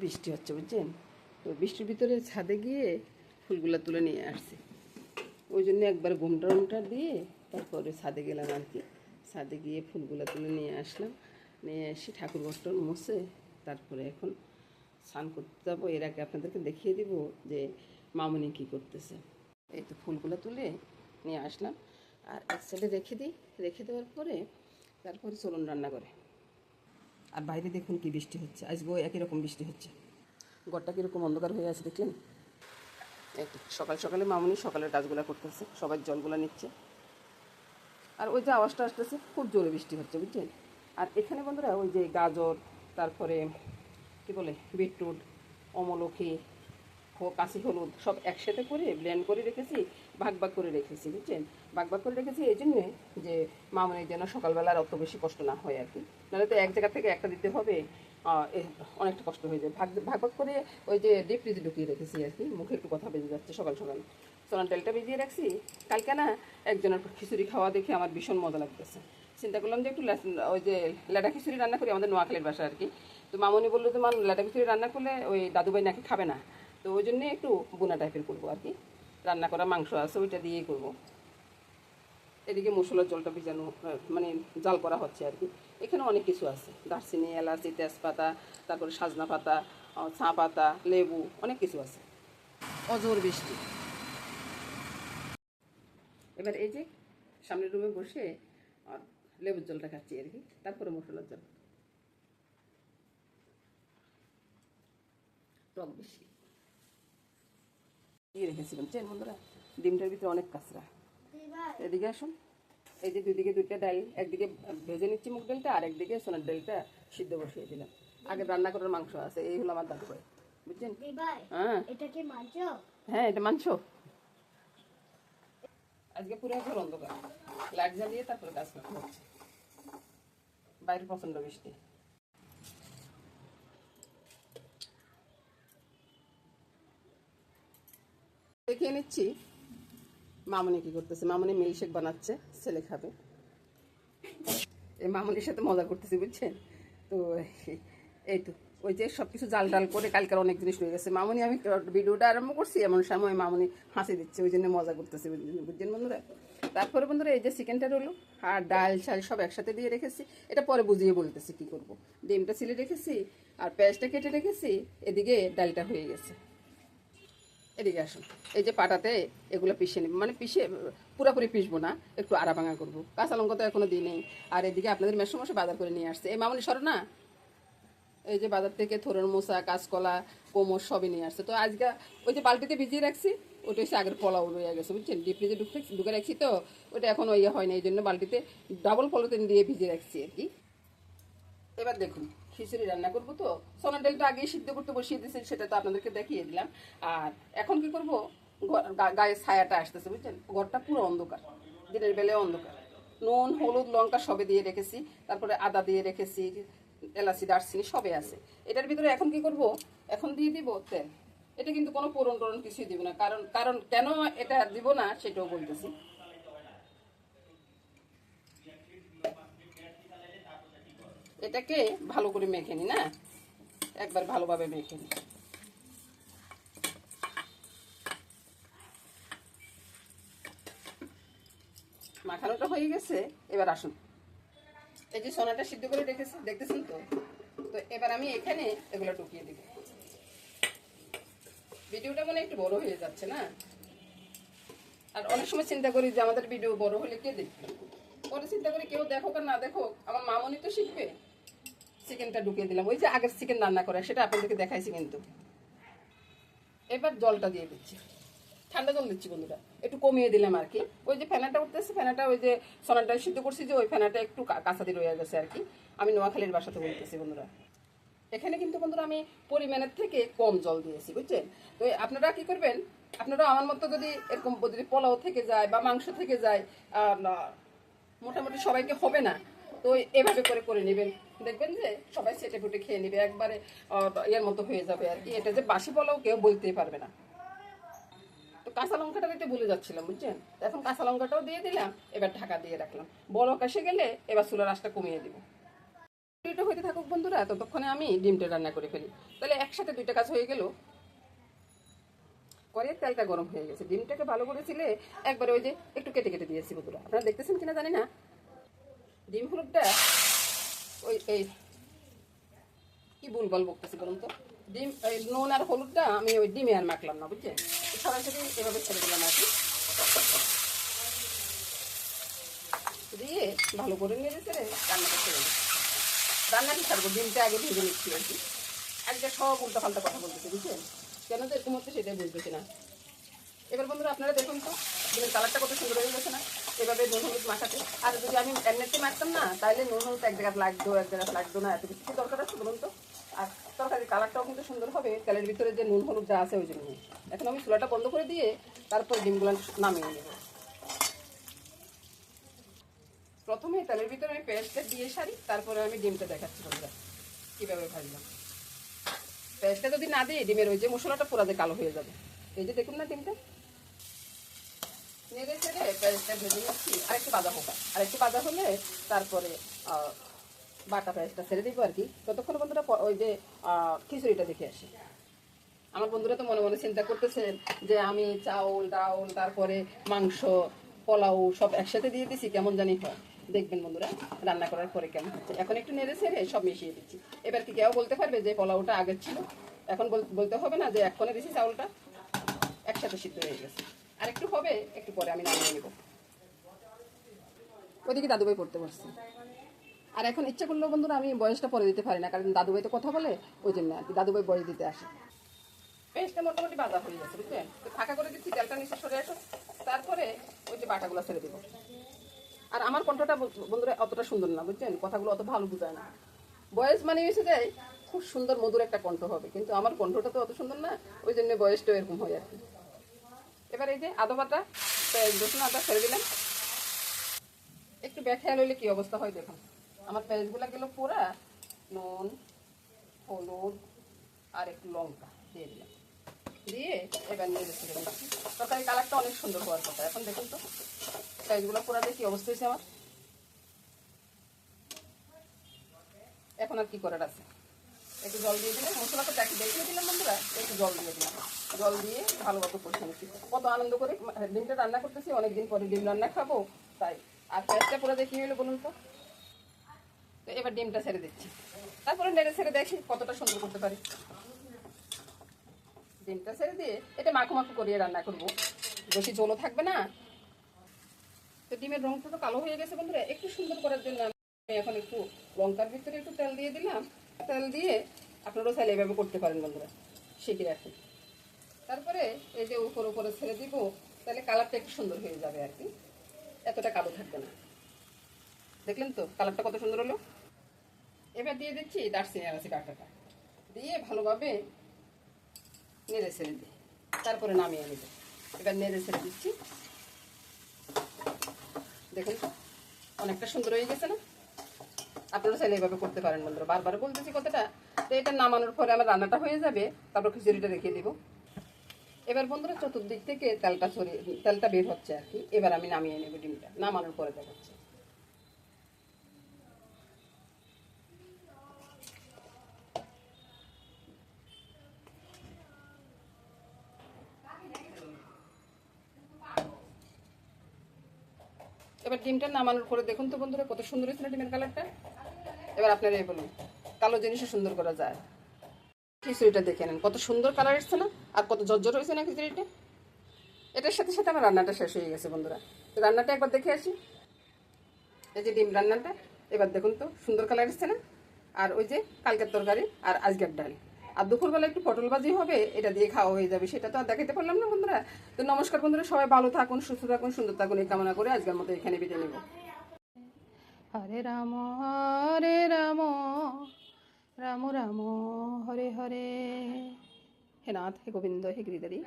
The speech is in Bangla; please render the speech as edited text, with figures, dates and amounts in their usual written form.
বৃষ্টি হচ্ছে বুঝছেন, তো বৃষ্টির ভিতরে ছাদে গিয়ে ফুলগুলো তুলে নিয়ে আসছি। ওই জন্য একবার ঘুমটা দিয়ে তারপরে ছাদে গেলাম আর কি। ছাদে গিয়ে ফুলগুলো তুলে নিয়ে আসলাম, নিয়ে এসে ঠাকুর ঘরটা মুছে তারপরে এখন স্নান করতে যাবো। এর আগে আপনাদেরকে দেখিয়ে দিব যে মামনি কী করতেছে। এই তো ফুলগুলো তুলে নিয়ে আসলাম আর এক সাইডে রেখে দিই। রেখে দেওয়ার পরে তারপরে চলুন রান্না করে। আর বাইরে দেখুন কি বৃষ্টি হচ্ছে, আজকেও একই রকম বৃষ্টি হচ্ছে। ঘরটা কীরকম অন্ধকার হয়ে আছে দেখলেন। এই তো সকাল সকালে মামনি সকালের কাজগুলো করতেছে, সবাই জলগুলো নিচ্ছে। আর ওই যে আওয়াজটা আসতেছে, খুব জোরে বৃষ্টি হচ্ছে বুঝছেন। আর এখানে বন্ধুরা ওই যে গাজর, তারপরে কী বলে বিটরুট, অমলখি, কাশি হলুদ সব একসাথে করে ব্লেন্ড করে রেখেছি, ভাগ ভাগ করে রেখেছি বুঝছেন। ভাগ ভাগ করে রেখেছি এই জন্যে যে মামনির যেন সকালবেলার অত বেশি কষ্ট না হয় আর কি। নাহলে তো এক জায়গা থেকে একটা দিতে হবে, অনেকটা কষ্ট হয়ে যায়। ভাগ ভাগ ভাগ করে ওই যে ডিপ ফ্রিজে ঢুকিয়ে রেখেছি আর কি। মুখে একটু কথা বেজে যাচ্ছে সকাল সকাল। সোনার তেলটা ভিজিয়ে রাখছি। কালকে না একজনের খিচুড়ি খাওয়া দেখে আমার ভীষণ মজা লাগতেছে। চিন্তা করলাম যে একটু ওই যে লেটা খিচুড়ি রান্না করি আমাদের নোয়াখালীর বাসা আর কি। তো মামনি বললো যে লেটা খিচুড়ি রান্না করলে ওই দাদুভাই নাকি খাবে না, তো ওই জন্যে একটু বোনা টাইপের করবো আর কি। রান্না করা মাংস আছে ওইটা দিয়েই করবো। এদিকে মশলার জলটা ভিজানো মানে জাল করা হচ্ছে আর কি। এখানে অনেক কিছু আছে, দারচিনি, এলাচি, তেজপাতা, তারপরে সাজনা পাতা, চা পাতা, লেবু, অনেক কিছু আছে। অজোর বৃষ্টি। এবার এই যে সামনের রুমে বসে লেবুর জলটা খাচ্ছি আর কি, তারপরে মশলার জল। টক বেশি দিয়ে রেখেছি বুঝছেন বন্ধুরা। ডিমটার ভিতরে অনেক কাঁচরা। এদিকে আসুন। এই যে দুদিকে দুইটা ডাল, একদিকে ভেজে নিচ্ছি মুগ ডালটা, আর একদিকে সোনার ডালটা সিদ্ধ বসিয়ে দিলাম। আগে রান্না করার মাংস আছে, এই হলো আমার দাদু ভাই বুঝছেন। হ্যাঁ এটা কি মাংস? হ্যাঁ এটা মাংস। আজকে পুরো ঘর অন্ধকার, লাইট জ্বালিয়ে তারপরে কাজ করতে হচ্ছে। বাইরে প্রচন্ড বৃষ্টি। দেখিয়ে নিচ্ছি মামনি কি করতেছে। মামনি মিল্কশেক বানাচ্ছে, ছেলে খাবে। এই মামনির সাথে মজা করতেছি বুঝছেন। তো এই তো ওই যে সব কিছু জাল ডাল করে কালকার অনেক জিনিস রয়ে গেছে। মামনি আমি ভিডিওটা আরম্ভ করছি এমন সময় মামনি হাসি দিচ্ছে, ওই জন্য মজা করতেছি বুঝছেন বন্ধুরা। তারপরে বন্ধুরা এই যে চিকেনটা রইলো আর ডাল শাল সব একসাথে দিয়ে রেখেছি। এটা পরে বুঝিয়ে বলতেছি কি করব। ডিমটা ছিলে রেখেছি আর পেঁয়াজটা কেটে রেখেছি। এদিকে ডালটা হয়ে গেছে। এদিকে আসুন। এই যে পাটাতে এগুলো পিষে নেব, মানে পিষে পুরোপুরি পিষবো না, একটু আড়া ভাঙা করবো। কাঁচা লঙ্কা তো এখনো দিই নেই। আর এদিকে আপনাদের মেসমশে বাজার করে নিয়ে আসছে। এই মামনি সরো না। এই যে বাজার থেকে থোড়ের মোচা, কাঁচকলা, কোমর সবই নিয়ে আসছে। তো আজকে ওই যে বালতিতে ভিজিয়ে রাখছি, ওটা হচ্ছে আগের পোলাও রয়ে গেছে বুঝছেন। ডিপ ফ্রিজে ঢুকে রাখছি, তো ওটা এখনো ইয়ে হয় না, এই জন্য বালতিতে ডাবল পলিথিন দিয়ে ভিজিয়ে রাখছি আর কি। এবার দেখুন খিচুড়ি রান্না করবো, তো সোনার ডালটা আগে সিদ্ধ করতে বসিয়ে দিয়েছি, সেটা তো আপনাদেরকে দেখিয়ে দিলাম। আর এখন কি করবো, গায়ে ছায়াটা আসতেছে বুঝছেন, ঘরটা পুরো অন্ধকার, দিনের বেলায় অন্ধকার। নুন, হলুদ, লঙ্কা সবে দিয়ে রেখেছি, তারপরে আদা দিয়ে রেখেছি, এলাচি, দারচিনি সবে আছে। এটার ভিতরে এখন কি করব, এখন দিয়ে দিব তেল। এটা কিন্তু কোনো পোড়ন টোড়ন কিছুই দিব না, কারণ কারণ কেন এটা দিব না সেটাও বলতেছি। এটাকে ভালো করে মেখে নি না, একবার ভালোভাবে মেখে নি। মাখানোটা হয়ে গেছে। এবার আসুন, এই যে সোনাটা সিদ্ধ করে রেখেছি দেখতেছেন তো। তো এবার আমি এখানে এগুলো ঢুকিয়ে দিব। ভিডিওটা মানে একটু বড় হয়ে যাচ্ছে না, আর অনেক সময় চিন্তা করি যে আমাদের ভিডিও বড় হলে কে দেখবে। পরে চিন্তা করি কেউ দেখো আর না দেখো, আমার মামনি তো শিখবে। চিকেনটা ঢুকিয়ে দিলাম, ওই যে আগের চিকেন রান্না করা সেটা আপনাদেরকে দেখাইছি কিন্তু। এবার জলটা দিয়ে দিচ্ছি, ঠান্ডা জল দিচ্ছি বন্ধুরা, একটু কমিয়ে দিলাম আর কি। ওই যে ফেনাটা উঠতেছে, ফেনাটা ওই যে সোনাটা সিদ্ধ করছি যে ওই ফেনাটা একটু কাঁচা দিয়ে রয়ে গেছে আর কি। আমি নোয়াখালীর বাসাতে বলতেছি বন্ধুরা। এখানে কিন্তু বন্ধুরা আমি পরিমাণের থেকে কম জল দিয়েছি বুঝছেন। তো আপনারা কি করবেন, আপনারা আমার মতো যদি এরকম যদি পোলাও থেকে যায় বা মাংস থেকে যায়, মোটামুটি সবাইকে হবে না, তো এভাবে করে করে নেবেন, দেখবেন যে সবাই সেটে ফুটে খেয়ে নেবে, একবারে ইয়ের মতো হয়ে যাবে আর কি। এটা যে বাসি পোলাও কেউ বলতেই পারবে না। তো কাঁচা লঙ্কাটা দিতে ভুলে যাচ্ছিলাম বুঝছেন, এখন কাঁচা লঙ্কাটাও দিয়ে দিলাম। এবার ঢাকা দিয়ে রাখলাম, বড় কাশে গেলে এবার চুলার আঁচটা কমিয়ে দিব। এটা হইতে থাকুক বন্ধুরা, ততক্ষণে আমি ডিমটা রান্না করে ফেলি। তাহলে একসাথে দুইটা কাজ হয়ে গেল। কড়াইয়ের তেলটা গরম হয়ে গেছে, ডিমটাকে ভালো করে ছিলে একবারে ওই যে একটু কেটে কেটে দিয়েছি বন্ধুরা, আপনারা দেখতেছেন কিনা জানি না। ডিম হলুদটা ওই এই কি ভুলভাল বকতেছি বলুন তো, ডিম নুন আর হলুদটা আমি ওই ডিমে আর মাখলাম না, বুঝছেন, সরাসরি এভাবে ছেড়ে দিলাম আর কি। দিয়ে ভালো করে নেড়ে ছেড়ে রান্নাটা ছেড়ে দিই। রান্নাটি ছাড়বো, ডিমটা আগে ভেজে নিচ্ছি আর কি। আজকে সব উল্টো পাল্টা কথা বলতেছে, বুঝছেন, কেন তো এরকম হচ্ছে সেটাই বুঝতেছি না। এবার বন্ধুরা আপনারা দেখুন তো ডিমের কালারটা কত সুন্দর হয়ে গেছে না, এভাবে নুন হলুদ মাখাতে। আর যদি আমি এমনিতে মাখতাম না, তাহলে নুন হলুদ এক জায়গায় লাগতো, এক জায়গায় লাগতো না, এত কিছু দরকার আছে বলুন তো। আর তরকারির কালারটাও কিন্তু সুন্দর হবে তেলের ভিতরে যে নুন হলুদ যা আছে ওই জন্য। এখন আমি চুলাটা বন্ধ করে দিয়ে তারপর ডিমগুলো নামিয়ে নেব। প্রথমে তেলের ভিতরে আমি পেঁয়াজটা দিয়ে সারি, তারপরে আমি ডিমটা দেখাচ্ছি বন্ধুরা কীভাবে ভাজলাম। পেঁয়াজটা যদি না দিই ডিমের ওই যে মশলাটা পুরা যে কালো হয়ে যাবে। এই যে দেখুন না ডিমটা নেড়ে ছেড়ে পেঁয়াজটা ভেজে নিচ্ছি, আরেকটু ভাজা হোক, আরেকটু ভাজা হলে তারপরে বাটা পেঁয়াজটা ছেড়ে দিব আর কি। ততক্ষণ বন্ধুরা ওই যে খিচুড়িটা দেখে আসি। আমার বন্ধুরা তো মনে মনে চিন্তা করতেছেন যে আমি চাউল ডাউল তারপরে মাংস পোলাও সব একসাথে দিয়ে দিচ্ছি, কেমন জানি হয়। দেখবেন বন্ধুরা রান্না করার পরে কেমন হচ্ছে। এখন একটু নেড়ে ছেড়ে সব মিশিয়ে দিচ্ছি। এবার কি কেউ বলতে পারবে যে পোলাওটা আগের ছিল? এখন বলতে হবে না যে এক্ষণে দিছি চাউলটা একসাথে সিদ্ধ হয়ে গেছে, আর একটু হবে, একটু পরে আমি নামিয়ে নেব। ওইদিকে দাদুভাই পড়তে বসছি। আর এখন ইচ্ছা করলেও বন্ধুরা আমি বয়সটা পরে দিতে পারি না, কারণ দাদুভাই তো কথা বলে, ওই জন্য আর কি দাদুভাই বয়স দিতে আসে। পেস্টটা মোটামুটি বাজা হয়ে গেছে, বুঝলেন, তো ফাঁকা করে দিচ্ছি, তেলটা নিচে সরে আসো, তারপরে ওই যে বাটাগুলো ছেড়ে দেবো। আর আমার কণ্ঠটা বন্ধুরা অতটা সুন্দর না, বুঝছেন, কথাগুলো অত ভালো বোঝায় না। বয়স মানে এসে যায় খুব সুন্দর মধুর একটা কণ্ঠ হবে, কিন্তু আমার কণ্ঠটা তো অত সুন্দর না, ওই জন্য বয়সটা এরকম হয় আর কি। এবার এই যে আদা বাটা রসুন আদা ছেড়ে দিলাম। একটু বেখেয়াল হইলে কি অবস্থা হয় দেখুন, আমার পেঁয়াজগুলো গেল পুরা, নুন হলুদ আর একটু লঙ্কা দিয়ে দিলাম, দিয়ে এবার নেড়ে ছেড়ে দিচ্ছি। তরকারি কালারটা অনেক সুন্দর হওয়ার কথা। এখন দেখুন তো পেঁয়াজগুলো পুরা দিয়ে কি অবস্থা হয়েছে আমার। এখন আর কি করার আছে, একটু জল দিয়ে দিলে, মশলাটা দেখিয়ে দিলাম বন্ধুরা, একটু জল দিয়ে দিলাম। জল দিয়ে ভালোমতো কষে নিচ্ছি। কত আনন্দ করে ডিমটা রান্না করতেছি, অনেকদিন পরে ডিম রান্না খাবো তাই। আর পেঁয়াজটা পুরো দেখি হলো বলুন তো। তো এবার ডিমটা ছেড়ে দিচ্ছি, তারপরে নেড়ে ছেড়ে দেখি কতটা সুন্দর করতে পারি। ডিমটা ছেড়ে দিয়ে এটা মাখো মাখো করিয়ে রান্না করবো, বেশি ঝোলও থাকবে না। তো ডিমের রংটা তো কালো হয়ে গেছে বন্ধুরা, একটু সুন্দর করার জন্য আমি এখন একটু লঙ্কার ভিতরে একটু তেল দিয়ে দিলাম। তেল দিয়ে আপনারাও চাইলে এভাবে করতে পারেন বন্ধুরা, শিখে রাখুন। তারপরে এই যে উপরে উপরে ছেড়ে দিব, তাহলে কালারটা একটু সুন্দর হয়ে যাবে আর কি, এতটা কালো থাকবে না। দেখলেন তো কালারটা কত সুন্দর হলো। এবার দিয়ে দিচ্ছি দারচিনি এলাচি বাটাটা, দিয়ে ভালোভাবে নেড়ে ছেড়ে দিই, তারপরে নামিয়ে নেব। এবার নেড়ে ছেড়ে দিচ্ছি, দেখুন অনেকটা সুন্দর হয়ে গেছে না। আপনারা চাইলে এভাবে করতে পারেন বন্ধুরা, বারবার বলতেছি কথাটা। তো এটা নামানোর পরে আমার রান্নাটা হয়ে যাবে, তারপর খিচুড়িটা রেখে দিব। এবার বন্ধুরা চতুর্দিক থেকে তেলটা বের হচ্ছে আর কি। এবার আমি নামিয়ে নেব ডিমটা, নামানোর পরে দেখাচ্ছি। এবার ডিমটা নামানোর পরে দেখুন তো বন্ধুরা কত সুন্দর হয়েছে না ডিমের কালারটা। এবার আপনারা এই বলুন কালো জিনিসও সুন্দর করা যায়। খিচুড়িটা দেখে নেন কত সুন্দর কালার এসছে না, আর কত জর্জর হয়েছে না খিচুড়িটা। এটার সাথে সাথে আমার রান্নাটা শেষ হয়ে গেছে বন্ধুরা। তো রান্নাটা একবার দেখে আসি। এই যে ডিম রান্নাটা, এবার দেখুন তো সুন্দর কালার এসছে না। আর ওই যে কালকের তরকারি আর আজকের ডাল, আর দুপুরবেলা একটু পটল ভাজি হবে, এটা দিয়ে খাওয়া হয়ে যাবে। সেটা তো আর দেখাতে পারলাম না বন্ধুরা। তো নমস্কার বন্ধুরা, সবাই ভালো থাকুন, সুস্থ থাকুন, সুন্দর থাকুন, এই কামনা করে আজকের মতো এখানে বিদায় নেব। হরে রাম রাম রাম হরে হরে। হে নাথ হে গোবিন্দ হে গিরিধারী।